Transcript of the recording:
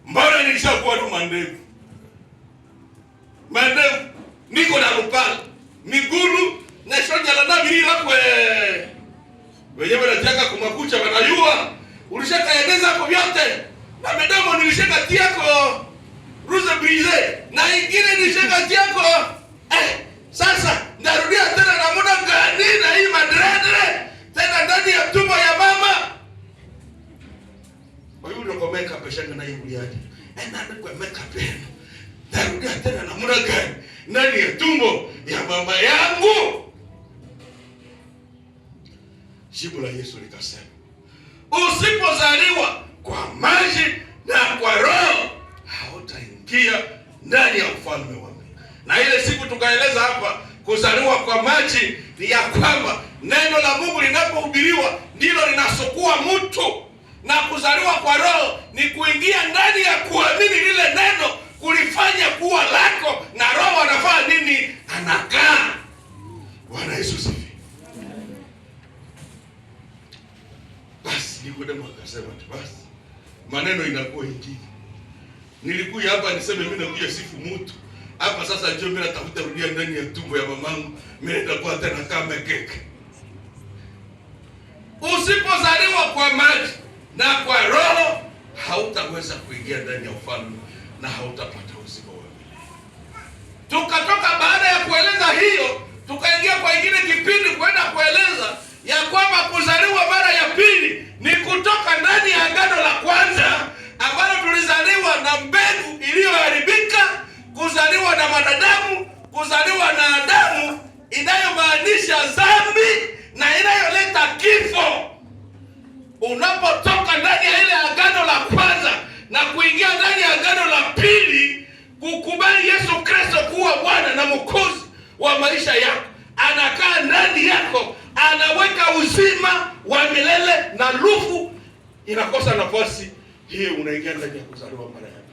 Mbona nilishakuwa na mandevu? Mandevu niko na rupala migulu na shoja la nabiri lakwe wenyewe wanataka kumakucha wanayua ulishakaendeza hapo vyote na medamo nilishakatia yako ruze brise na ingine nilishakatia yako sasa narudia tena na muda gani na hii madredre tena ndani ya tumbo ya mama oyulo kwa makeup shanga na yuliaje nani kwa makeup yenu narudia tena na muda gani ndani ya tumbo ya mama yangu. Jibu la Yesu likasema, usipozaliwa kwa maji na kwa roho hautaingia ndani ya ufalme wa Mungu. Na ile siku tukaeleza hapa, kuzaliwa kwa maji ni ya kwamba neno la Mungu linapohubiriwa ndilo linasukua mtu, na kuzaliwa kwa roho ni kuingia ndani ya kuamini lile neno, kulifanya kuwa lako, na roho anafanya nini? Anakaa. Bwana Yesu asifiwe. Basi Nikodemo akasema basi maneno inakuwa injili. Nilikuja hapa niseme mimi nakuja sifu mtu. Hapa sasa njoo mimi natafuta rudia ndani ya tumbo ya mamangu, mimi nitakuwa tena kama keke. Usipozaliwa kwa maji na kwa roho hautaweza kuingia ndani ya ufalme na hautapata uzima wa milele. Tukatoka baada ya kueleza hiyo, tukaingia kwa ingine kipindi kwenda kueleza ya kwamba kuzaliwa mara ya pili ni kutoka ndani ya agano la kwanza ambalo tulizaliwa na mbegu iliyoharibika, kuzaliwa na wanadamu, kuzaliwa na Adamu, inayomaanisha dhambi na inayoleta kifo. Unapotoka ndani ya ile agano la kwanza na kuingia ndani ya agano la pili, kukubali Yesu Kristo kuwa Bwana na Mwokozi wa maisha yako, anakaa ndani yako, anaweka uzima wa milele na lufu inakosa nafasi, hiyo unaingia ndani ya kuzaliwa mara ya pili.